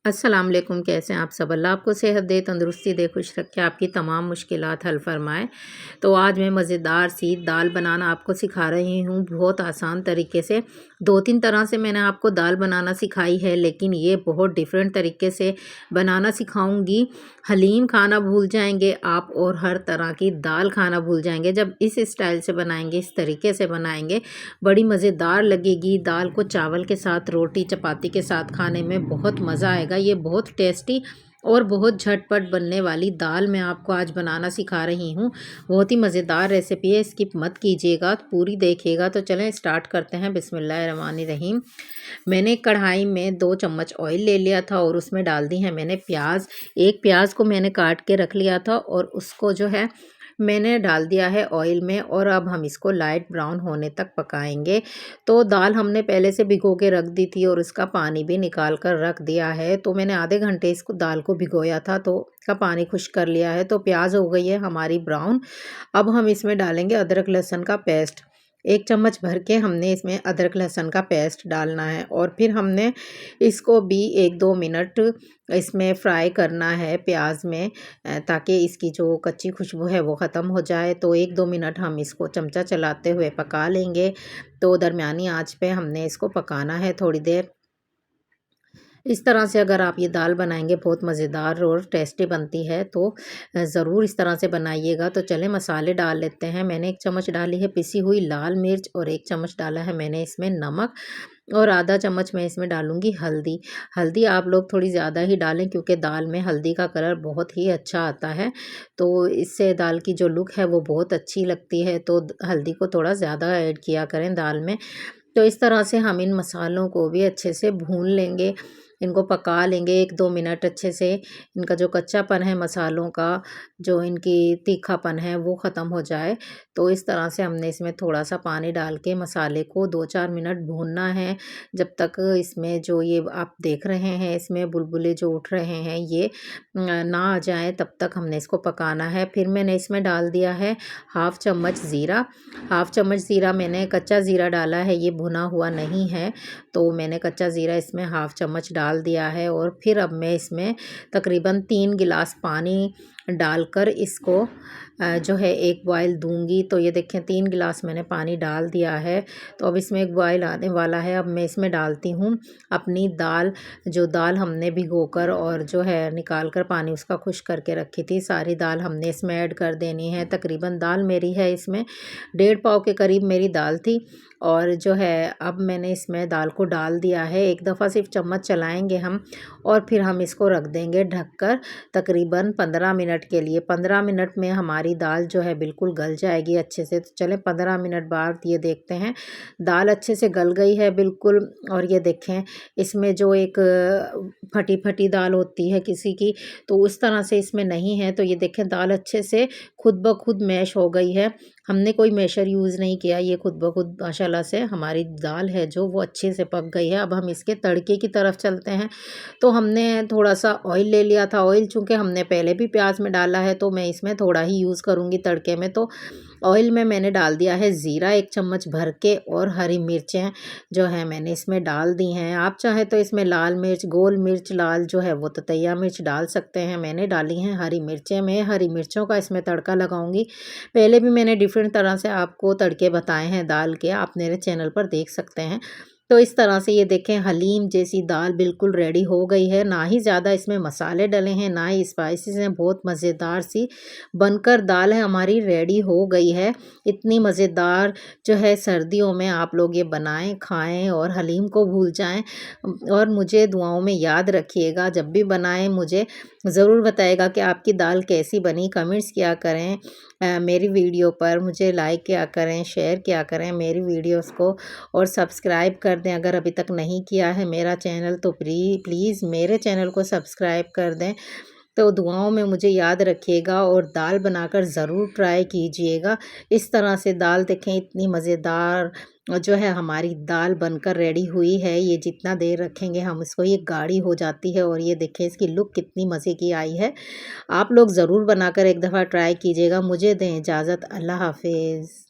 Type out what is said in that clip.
अस्सलाम वालेकुम, कैसे हैं आप सब? अल्लाह आपको सेहत दे, तंदुरुस्ती दे, खुश रखे, आपकी तमाम मुश्किलात हल फरमाए। तो आज मैं मज़ेदार सी दाल बनाना आपको सिखा रही हूँ, बहुत आसान तरीके से। 2-3 तरह से मैंने आपको दाल बनाना सिखाई है, लेकिन ये बहुत डिफरेंट तरीके से बनाना सिखाऊँगी। हलीम खाना भूल जाएँगे आप और हर तरह की दाल खाना भूल जाएँगे। जब इस स्टाइल से बनाएँगे, इस तरीके से बनाएँगे, बड़ी मज़ेदार लगेगी। दाल को चावल के साथ, रोटी, चपाती के साथ खाने में बहुत मज़ा आएगा। ये बहुत टेस्टी और बहुत झटपट बनने वाली दाल मैं आपको आज बनाना सिखा रही हूँ। बहुत ही मज़ेदार रेसिपी है, स्किप मत कीजिएगा, पूरी देखिएगा। तो चलें स्टार्ट करते हैं। बिस्मिल्लाहिर्रहमानिर्रहीम। मैंने कढ़ाई में 2 चम्मच ऑयल ले लिया था और उसमें डाल दी है मैंने प्याज। एक प्याज को मैंने काट के रख लिया था और उसको जो है मैंने डाल दिया है ऑयल में, और अब हम इसको लाइट ब्राउन होने तक पकाएंगे। तो दाल हमने पहले से भिगो के रख दी थी और उसका पानी भी निकाल कर रख दिया है। तो मैंने आधे घंटे इसको दाल को भिगोया था, तो इसका पानी खुश्क कर लिया है। तो प्याज हो गई है हमारी ब्राउन। अब हम इसमें डालेंगे अदरक लहसुन का पेस्ट। 1 चम्मच भर के हमने इसमें अदरक लहसुन का पेस्ट डालना है, और फिर हमने इसको भी 1-2 मिनट इसमें फ्राई करना है प्याज में, ताकि इसकी जो कच्ची खुशबू है वो ख़त्म हो जाए। तो 1-2 मिनट हम इसको चमचा चलाते हुए पका लेंगे। तो दरमियानी आंच पे हमने इसको पकाना है थोड़ी देर। इस तरह से अगर आप ये दाल बनाएँगे बहुत मज़ेदार और टेस्टी बनती है, तो ज़रूर इस तरह से बनाइएगा। तो चलें मसाले डाल लेते हैं। मैंने 1 चम्मच डाली है पिसी हुई लाल मिर्च, और 1 चम्मच डाला है मैंने इसमें नमक, और आधा चम्मच मैं इसमें डालूँगी हल्दी। हल्दी आप लोग थोड़ी ज़्यादा ही डालें, क्योंकि दाल में हल्दी का कलर बहुत ही अच्छा आता है। तो इससे दाल की जो लुक है वो बहुत अच्छी लगती है। तो हल्दी को थोड़ा ज़्यादा ऐड किया करें दाल में। तो इस तरह से हम इन मसालों को भी अच्छे से भून लेंगे, इनको पका लेंगे 1-2 मिनट अच्छे से। इनका जो कच्चापन है मसालों का, जो इनकी तीखापन है वो ख़त्म हो जाए। तो इस तरह से हमने इसमें थोड़ा-सा पानी डाल के मसाले को 2-4 मिनट भूनना है, जब तक इसमें जो ये आप देख रहे हैं इसमें बुलबुले जो उठ रहे हैं ये ना आ जाएँ, तब तक हमने इसको पकाना है। फिर मैंने इसमें डाल दिया है हाफ़ चम्मच ज़ीरा। हाफ़ चम्मच ज़ीरा मैंने कच्चा ज़ीरा डाला है, ये भुना हुआ नहीं है। तो मैंने कच्चा ज़ीरा इसमें हाफ़ चम्मच डाल दिया है, और फिर अब मैं इसमें तकरीबन 3 गिलास पानी डालकर इसको जो है एक बॉयल दूँगी। तो ये देखें 3 गिलास मैंने पानी डाल दिया है। तो अब इसमें एक बॉयल आने वाला है। अब मैं इसमें डालती हूँ अपनी दाल, जो दाल हमने भिगोकर और जो है निकाल कर पानी उसका खुश्क करके रखी थी, सारी दाल हमने इसमें ऐड कर देनी है। तकरीबन दाल मेरी है इसमें 1.5 पाव के करीब मेरी दाल थी, और जो है अब मैंने इसमें दाल को डाल दिया है। एक दफ़ा सिर्फ चम्मच चलाएँगे हम, और फिर हम इसको रख देंगे ढककर तकरीबन 15 मिनट के लिए। 15 मिनट में हमारी दाल जो है बिल्कुल गल जाएगी अच्छे से। तो चलें 15 मिनट बाद ये देखते हैं, दाल अच्छे से गल गई है बिल्कुल। और ये देखें इसमें जो एक फटी-फटी दाल होती है किसी की, तो उस तरह से इसमें नहीं है। तो ये देखें दाल अच्छे से खुद ब खुद मैश हो गई है। हमने कोई मैशर यूज़ नहीं किया, ये खुद ब खुद माशाल्लाह से हमारी दाल है जो वो अच्छे से पक गई है। अब हम इसके तड़के की तरफ चलते हैं। तो हमने थोड़ा-सा ऑयल ले लिया था। ऑयल चूँकि हमने पहले भी प्याज़ में डाला है, तो मैं इसमें थोड़ा ही यूज़ करूँगी तड़के में। तो ऑयल में मैंने डाल दिया है ज़ीरा 1 चम्मच भर के, और हरी मिर्चें जो हैं मैंने इसमें डाल दी हैं। आप चाहें तो इसमें लाल मिर्च, गोल मिर्च लाल जो है वो ततैया मिर्च डाल सकते हैं। मैंने डाली हैं हरी मिर्चें। मैं हरी मिर्चों का इसमें तड़का लगाऊंगी। पहले भी मैंने डिफरेंट तरह से आपको तड़के बताए हैं दाल के, आप मेरे चैनल पर देख सकते हैं। तो इस तरह से ये देखें हलीम जैसी दाल बिल्कुल रेडी हो गई है। ना ही ज़्यादा इसमें मसाले डले हैं, ना ही स्पाइसेस हैं, बहुत मज़ेदार सी बनकर दाल है हमारी रेडी हो गई है। इतनी मज़ेदार जो है सर्दियों में आप लोग ये बनाएं, खाएं और हलीम को भूल जाएं। और मुझे दुआओं में याद रखिएगा, जब भी बनाएं मुझे ज़रूर बताइएगा कि आपकी दाल कैसी बनी। कमेंट्स किया करें मेरी वीडियो पर, मुझे लाइक किया करें, शेयर किया करें मेरी वीडियोस को, और सब्सक्राइब कर दें अगर अभी तक नहीं किया है मेरा चैनल, तो प्लीज़ मेरे चैनल को सब्सक्राइब कर दें। तो दुआओं में मुझे याद रखिएगा, और दाल बनाकर ज़रूर ट्राई कीजिएगा। इस तरह से दाल देखें इतनी मज़ेदार जो है हमारी दाल बनकर रेडी हुई है। ये जितना देर रखेंगे हम इसको, ये गाढ़ी हो जाती है। और ये देखें इसकी लुक कितनी मज़े की आई है। आप लोग ज़रूर बनाकर एक दफ़ा ट्राई कीजिएगा। मुझे दें इजाज़त। अल्लाह हाफ़िज़।